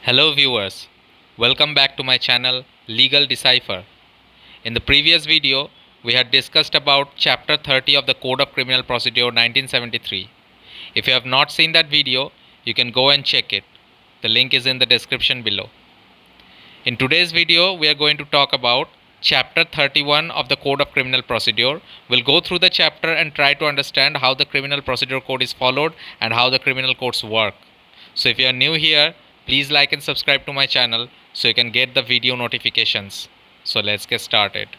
Hello viewers, welcome back to my channel Legal Decipher. In the previous video, we had discussed about chapter 30 of the Code of Criminal Procedure 1973. If you have not seen that video, you can go and check it. The link is in the description below. In today's video, we are going to talk about chapter 31 of the Code of Criminal Procedure. We'll go through the chapter and try to understand how the Criminal Procedure Code is followed and how the criminal courts work. So if you are new here, please like and subscribe to my channel so you can get the video notifications. So let's get started.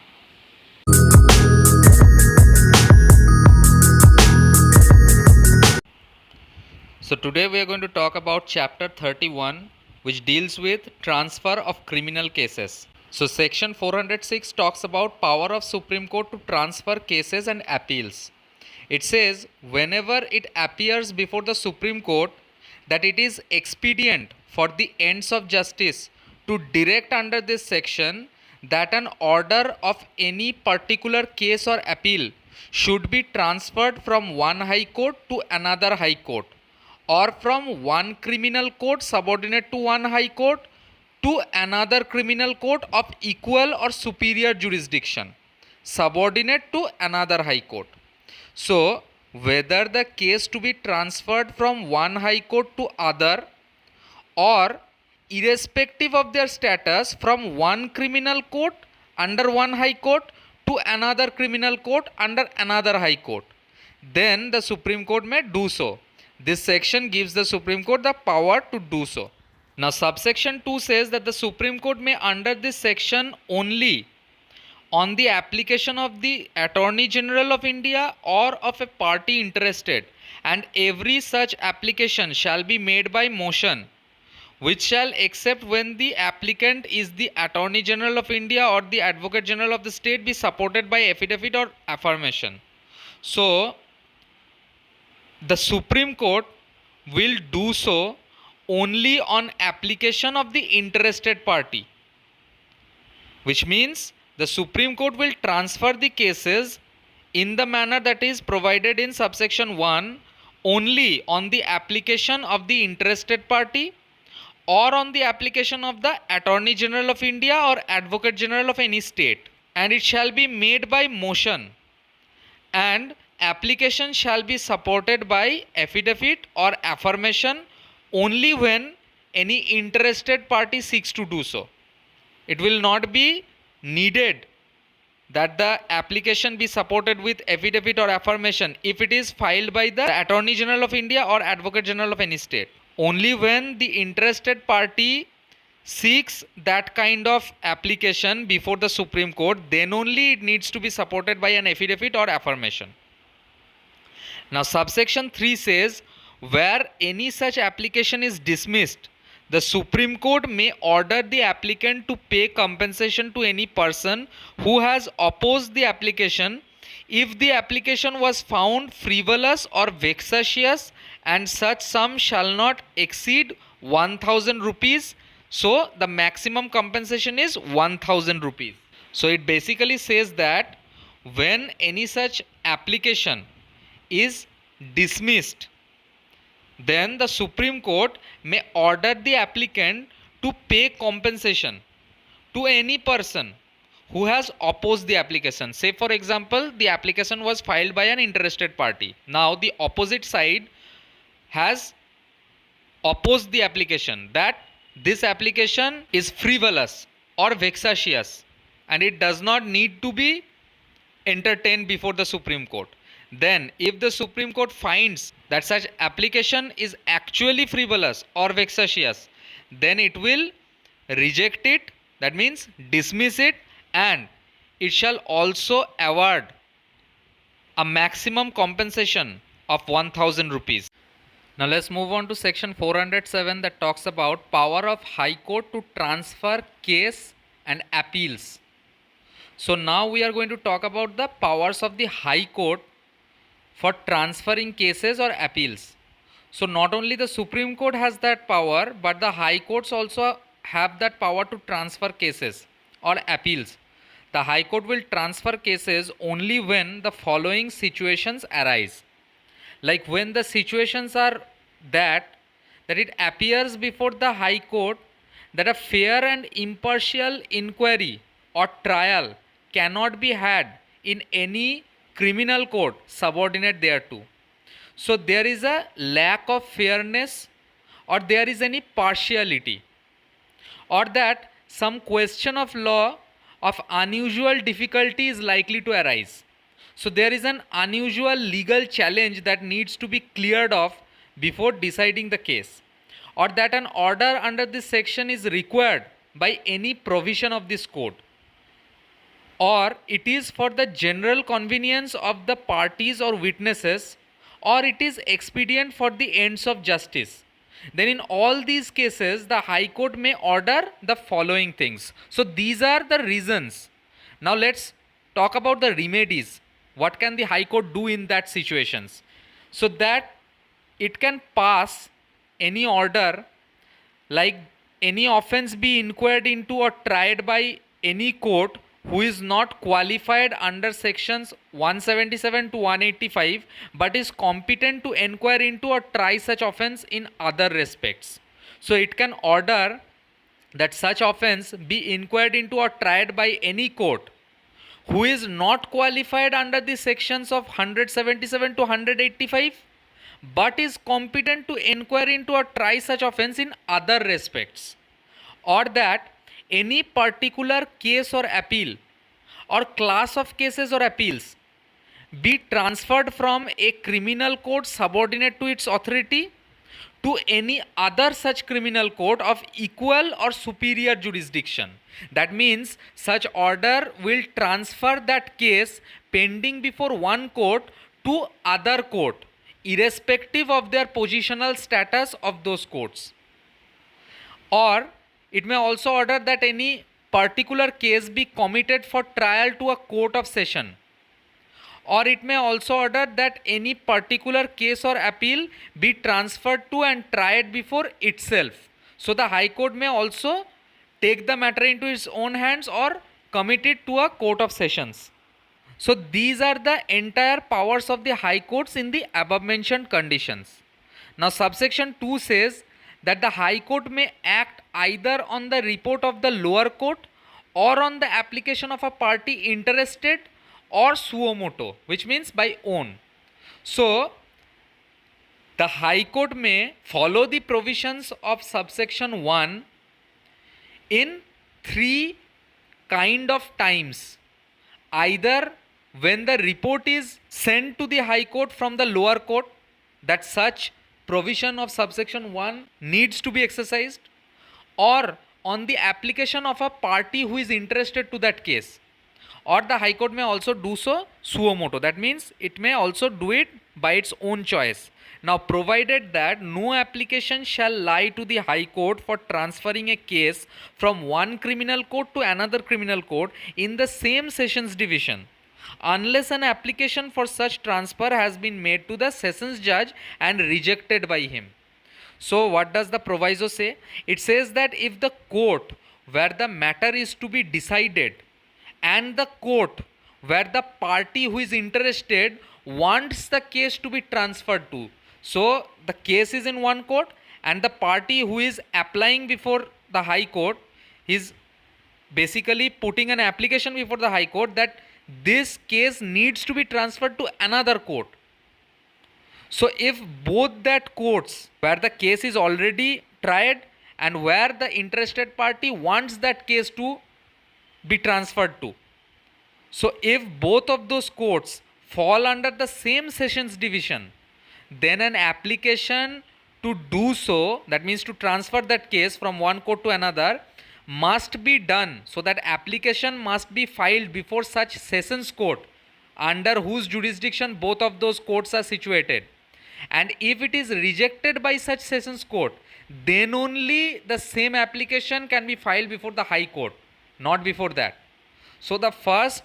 So today we are going to talk about chapter 31, which deals with transfer of criminal cases. So section 406 talks about power of Supreme Court to transfer cases and appeals. It says whenever it appears before the Supreme Court that it is expedient for the ends of justice to direct under this section that an order of any particular case or appeal should be transferred from one high court to another high court, or from one criminal court subordinate to one high court to another criminal court of equal or superior jurisdiction subordinate to another high court. So whether the case to be transferred from one high court to other, or irrespective of their status from one criminal court under one high court to another criminal court under another high court, then the Supreme Court may do so. This section gives the Supreme Court the power to do so. Now subsection 2 says that the Supreme Court may under this section only on the application of the Attorney General of India or of a party interested, and every such application shall be made by motion, which shall except when the applicant is the Attorney General of India or the Advocate General of the state be supported by affidavit or affirmation. So the Supreme Court will do so only on application of the interested party, which means the Supreme Court will transfer the cases in the manner that is provided in subsection 1 only on the application of the interested party or on the application of the Attorney General of India or Advocate General of any state, and it shall be made by motion, and application shall be supported by affidavit or affirmation only when any interested party seeks to do so. It will not be needed that the application be supported with affidavit or affirmation if it is filed by the Attorney General of India or Advocate General of any state. Only when the interested party seeks that kind of application before the Supreme Court, then only it needs to be supported by an affidavit or affirmation. Now subsection 3 says where any such application is dismissed, the Supreme Court may order the applicant to pay compensation to any person who has opposed the application if the application was found frivolous or vexatious, and such sum shall not exceed 1000 rupees. So the maximum compensation is 1000 rupees. So it basically says that when any such application is dismissed, then the Supreme Court may order the applicant to pay compensation to any person who has opposed the application. Say for example, the application was filed by an interested party. Now the opposite side has opposed the application that this application is frivolous or vexatious and it does not need to be entertained before the Supreme Court. Then if the Supreme Court finds that such application is actually frivolous or vexatious, then it will reject it, that means dismiss it, and it shall also award a maximum compensation of 1000 rupees. Now let's move on to section 407 that talks about power of High Court to transfer case and appeals. So now we are going to talk about the powers of the High Court for transferring cases or appeals. So not only the Supreme Court has that power, but the High Courts also have that power to transfer cases or appeals. The High Court will transfer cases only when the following situations arise. Like when the situations are that it appears before the High Court that a fair and impartial inquiry or trial cannot be had in any criminal court subordinate thereto. So there is a lack of fairness, or there is any partiality, or that some question of law of unusual difficulty is likely to arise. So there is an unusual legal challenge that needs to be cleared off before deciding the case, or that an order under this section is required by any provision of this code, or it is for the general convenience of the parties or witnesses, or it is expedient for the ends of justice. Then in all these cases the High Court may order the following things. So these are the reasons. Now let's talk about the remedies. What can the High Court do in that situations? So that it can pass any order like any offense be inquired into or tried by any court who is not qualified under sections 177 to 185 but is competent to inquire into or try such offense in other respects. So it can order that such offense be inquired into or tried by any court who is not qualified under the sections of 177 to 185 but is competent to inquire into or try such offense in other respects, or that any particular case or appeal or class of cases or appeals be transferred from a criminal court subordinate to its authority to any other such criminal court of equal or superior jurisdiction. That means such order will transfer that case pending before one court to other court, irrespective of their positional status of those courts. Or it may also order that any particular case be committed for trial to a court of session, or it may also order that any particular case or appeal be transferred to and tried before itself. So the High Court may also take the matter into its own hands or commit it to a court of sessions. So these are the entire powers of the High Courts in the above mentioned conditions. Now subsection 2 says that the High Court may act either on the report of the lower court or on the application of a party interested or suo moto, which means by own. So the High Court may follow the provisions of subsection 1 in three kind of times: either when the report is sent to the High Court from the lower court, that such provision of subsection 1 needs to be exercised, or on the application of a party who is interested to that case, or the High Court may also do so suo moto. That means it may also do it by its own choice. Now provided that no application shall lie to the High Court for transferring a case from one criminal court to another criminal court in the same sessions division, unless an application for such transfer has been made to the sessions judge and rejected by him. So what does the proviso say? It says that if the court where the matter is to be decided and the court where the party who is interested wants the case to be transferred to, so the case is in one court and the party who is applying before the High Court is basically putting an application before the High Court that this case needs to be transferred to another court. So if both that courts where the case is already tried and where the interested party wants that case to be transferred to, so if both of those courts fall under the same sessions division, then an application to do so, that means to transfer that case from one court to another, must be done. So that application must be filed before such sessions court under whose jurisdiction both of those courts are situated. And if it is rejected by such sessions court, then only the same application can be filed before the High Court, not before that. So the first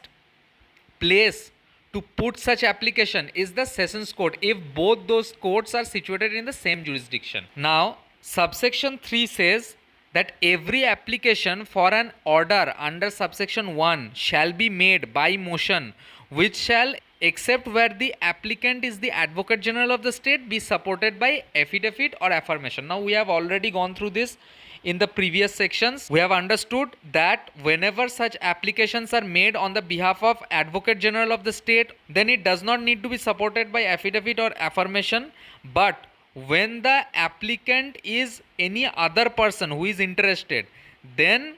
place to put such application is the sessions court if both those courts are situated in the same jurisdiction. Now subsection 3 says that every application for an order under subsection 1 shall be made by motion, which shall, except where the applicant is the Advocate General of the state, be supported by affidavit or affirmation. Now we have already gone through this in the previous sections, we have understood that whenever such applications are made on the behalf of Advocate General of the state, then it does not need to be supported by affidavit or affirmation. But when the applicant is any other person who is interested, then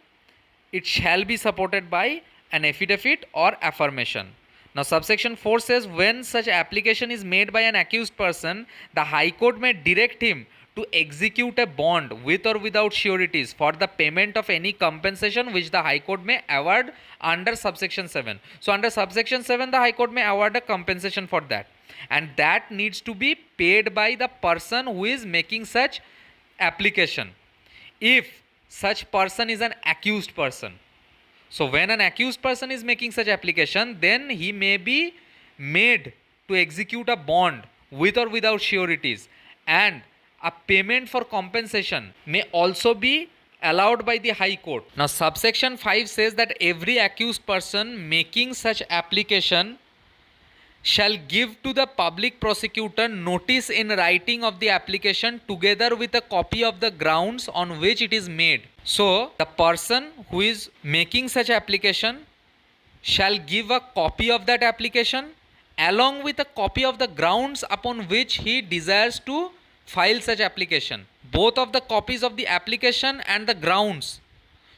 it shall be supported by an affidavit or affirmation. Now subsection 4 says when such application is made by an accused person, the High Court may direct him to execute a bond with or without sureties for the payment of any compensation which the High Court may award under subsection 7. So under subsection 7 the High Court may award a compensation for that, and that needs to be paid by the person who is making such application, if such person is an accused person. So when an accused person is making such application, then he may be made to execute a bond with or without sureties, and a payment for compensation may also be allowed by the High Court. Now subsection 5 says that every accused person making such application shall give to the public prosecutor notice in writing of the application together with a copy of the grounds on which it is made. So the person who is making such application shall give a copy of that application along with a copy of the grounds upon which he desires to file such application. Both of the copies of the application and the grounds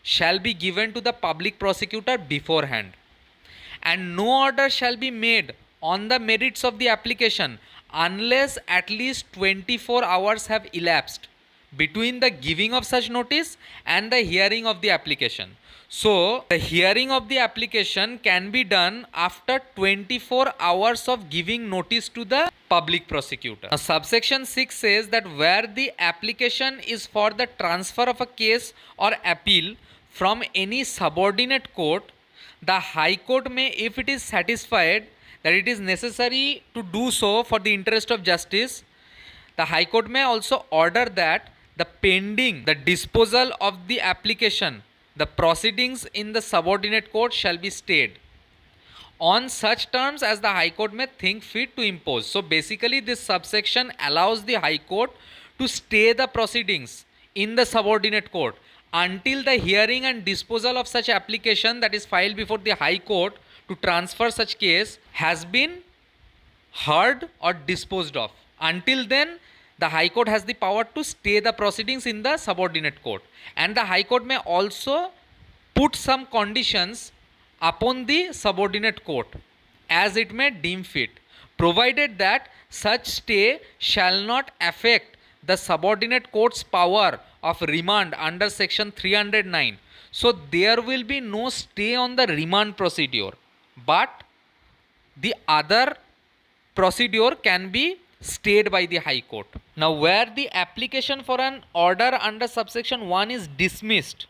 shall be given to the public prosecutor beforehand, and no order shall be made on the merits of the application unless at least 24 hours have elapsed between the giving of such notice and the hearing of the application. So the hearing of the application can be done after 24 hours of giving notice to the public prosecutor. Now subsection 6 says that where the application is for the transfer of a case or appeal from any subordinate court, the High Court may, if it is satisfied that it is necessary to do so for the interest of justice, the High Court may also order that the disposal of the application, the proceedings in the subordinate court shall be stayed on such terms as the High Court may think fit to impose. So basically this subsection allows the High Court to stay the proceedings in the subordinate court until the hearing and disposal of such application that is filed before the High Court to transfer such case has been heard or disposed of. Until then, the High Court has the power to stay the proceedings in the subordinate court, and the High Court may also put some conditions upon the subordinate court as it may deem fit, provided that such stay shall not affect the subordinate court's power of remand under section 309. So there will be no stay on the remand procedure, but the other procedure can be stayed by the High Court. Now where the application for an order under subsection 1 is dismissed,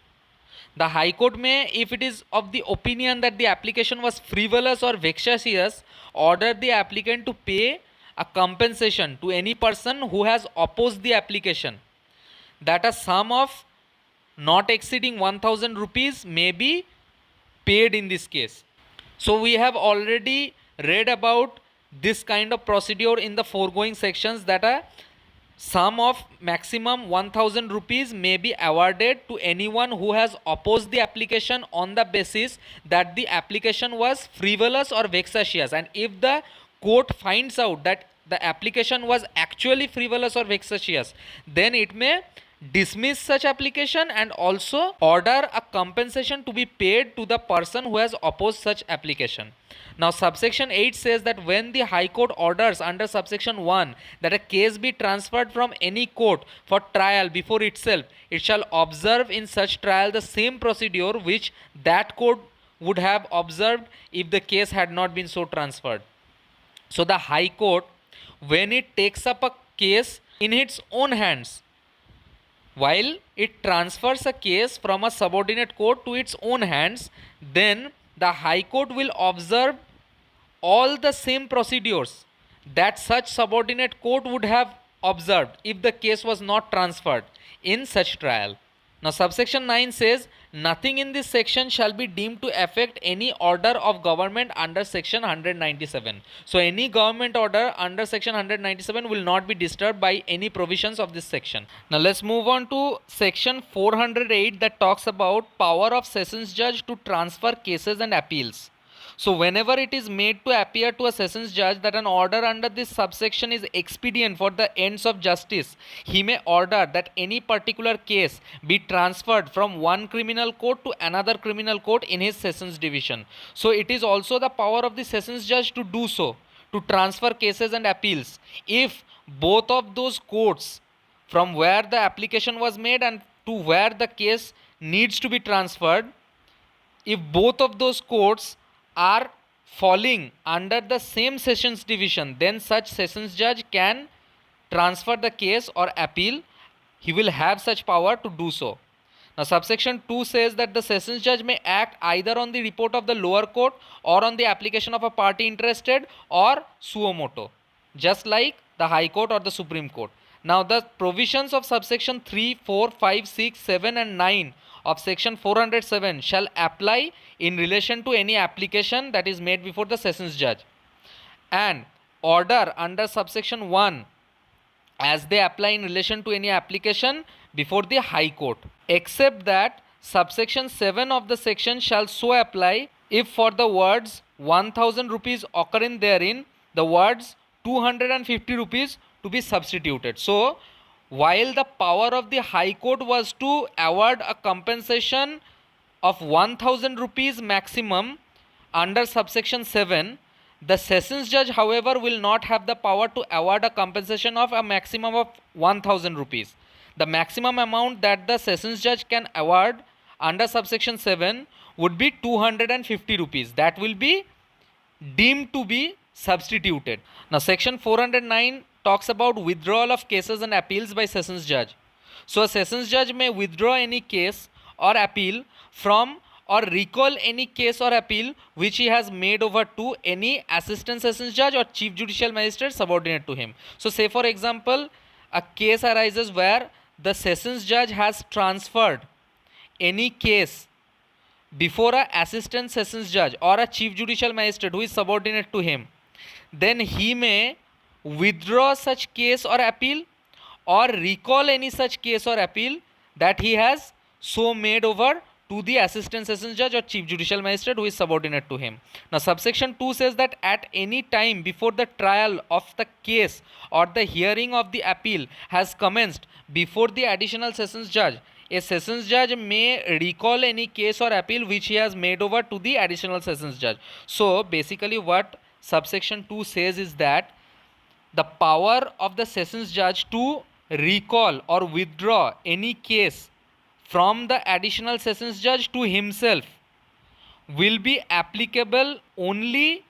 the High Court may, if it is of the opinion that the application was frivolous or vexatious, order the applicant to pay a compensation to any person who has opposed the application, that a sum of not exceeding 1000 rupees may be paid in this case. So we have already read about this kind of procedure in the foregoing sections, that a sum of maximum 1000 rupees may be awarded to anyone who has opposed the application on the basis that the application was frivolous or vexatious, and if the court finds out that the application was actually frivolous or vexatious, then it may dismiss such application and also order a compensation to be paid to the person who has opposed such application. Now subsection 8 says that when the High Court orders under subsection 1 that a case be transferred from any court for trial before itself, it shall observe in such trial the same procedure which that court would have observed if the case had not been so transferred. So the High Court, when it takes up a case in its own hands, while it transfers a case from a subordinate court to its own hands, then the High Court will observe all the same procedures that such subordinate court would have observed if the case was not transferred in such trial. Now subsection 9 says nothing in this section shall be deemed to affect any order of government under section 197. So any government order under section 197 will not be disturbed by any provisions of this section. Now let's move on to section 408 that talks about power of sessions judge to transfer cases and appeals. So whenever it is made to appear to a sessions judge that an order under this subsection is expedient for the ends of justice, he may order that any particular case be transferred from one criminal court to another criminal court in his sessions division. So it is also the power of the sessions judge to do so, to transfer cases and appeals, if both of those courts from where the application was made and to where the case needs to be transferred, if both of those courts are falling under the same sessions division, then such sessions judge can transfer the case or appeal. He will have such power to do so. Now subsection 2 says that the sessions judge may act either on the report of the lower court or on the application of a party interested or suo motu, just like the High Court or the Supreme Court. Now the provisions of subsection 3, 4, 5, 6, 7 and 9 of section 407 shall apply in relation to any application that is made before the sessions judge, and order under subsection 1 as they apply in relation to any application before the High Court, except that subsection 7 of the section shall so apply if for the words 1000 rupees occurring therein, the words 250 rupees to be substituted. So while the power of the High Court was to award a compensation of 1000 rupees maximum under subsection 7, the sessions judge, however, will not have the power to award a compensation of a maximum of 1000 rupees. The maximum amount that the sessions judge can award under subsection 7 would be 250 rupees. That will be deemed to be substituted. Now section 409 talks about withdrawal of cases and appeals by sessions judge. So a sessions judge may withdraw any case or appeal from or recall any case or appeal which he has made over to any assistant sessions judge or chief judicial magistrate subordinate to him. So say for example, a case arises where the sessions judge has transferred any case before a assistant sessions judge or a chief judicial magistrate who is subordinate to him, then he may withdraw such case or appeal or recall any such case or appeal that he has so made over to the assistant sessions judge or chief judicial magistrate who is subordinate to him. Now subsection 2 says that at any time before the trial of the case or the hearing of the appeal has commenced before the additional sessions judge, a sessions judge may recall any case or appeal which he has made over to the additional sessions judge. So basically what subsection 2 says is that the power of the sessions judge to recall or withdraw any case from the additional sessions judge to himself will be applicable only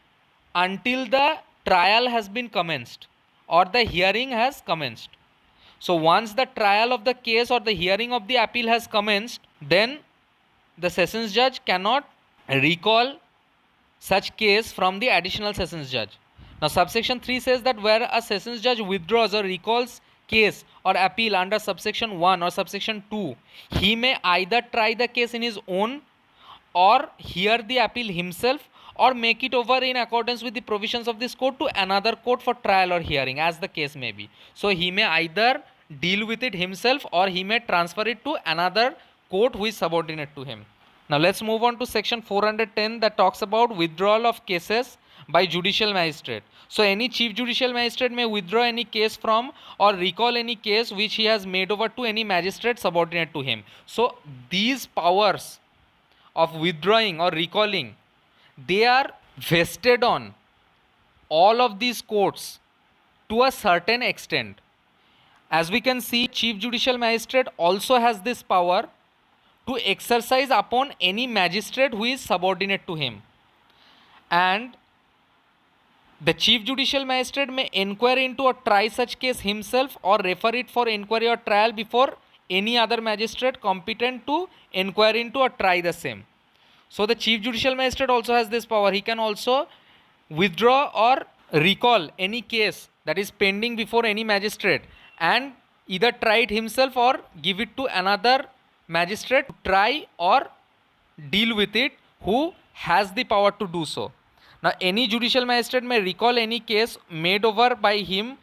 until the trial has been commenced or the hearing has commenced. So once the trial of the case or the hearing of the appeal has commenced, then the sessions judge cannot recall such case from the additional sessions judge. Now subsection 3 says that where a sessions judge withdraws or recalls case or appeal under subsection 1 or subsection 2, he may either try the case in his own or hear the appeal himself or make it over in accordance with the provisions of this code to another court for trial or hearing, as the case may be. So he may either deal with it himself or he may transfer it to another court who is subordinate to him. Now let's move on to section 410 that talks about withdrawal of cases by judicial magistrate. So any chief judicial magistrate may withdraw any case from or recall any case which he has made over to any magistrate subordinate to him. So these powers of withdrawing or recalling, they are vested on all of these courts to a certain extent. As we can see, chief judicial magistrate also has this power to exercise upon any magistrate who is subordinate to him, and the chief judicial magistrate may inquire into or try such case himself or refer it for inquiry or trial before any other magistrate competent to inquire into or try the same. So the chief judicial magistrate also has this power. He can also withdraw or recall any case that is pending before any magistrate and either try it himself or give it to another magistrate to try or deal with it who has the power to do so. Now, any judicial magistrate may recall any case made over by him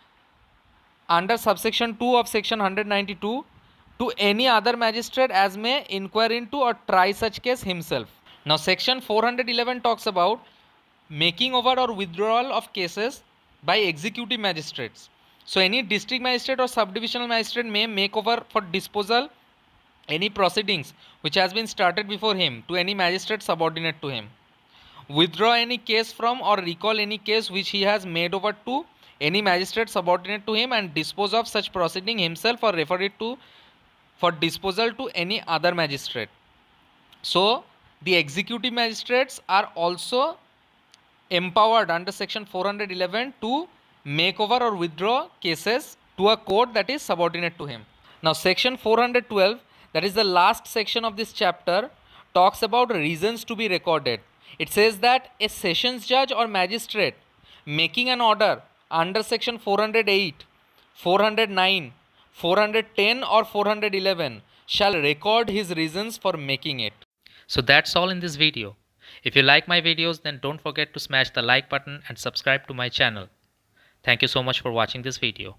under subsection 2 of section 192 to any other magistrate as may inquire into or try such case himself. Now, section 411 talks about making over or withdrawal of cases by executive magistrates. So, any district magistrate or subdivisional magistrate may make over for disposal any proceedings which has been started before him to any magistrate subordinate to him, withdraw any case from or recall any case which he has made over to any magistrate subordinate to him, and dispose of such proceeding himself or refer it to for disposal to any other magistrate. So the executive magistrates are also empowered under section 411 to make over or withdraw cases to a court that is subordinate to him. Now section 412, that is the last section of this chapter, talks about reasons to be recorded. It says that a sessions judge or magistrate making an order under section 408, 409, 410 or 411 shall record his reasons for making it. So that's all in this video. If you like my videos, then don't forget to smash the like button and subscribe to my channel. Thank you so much for watching this video.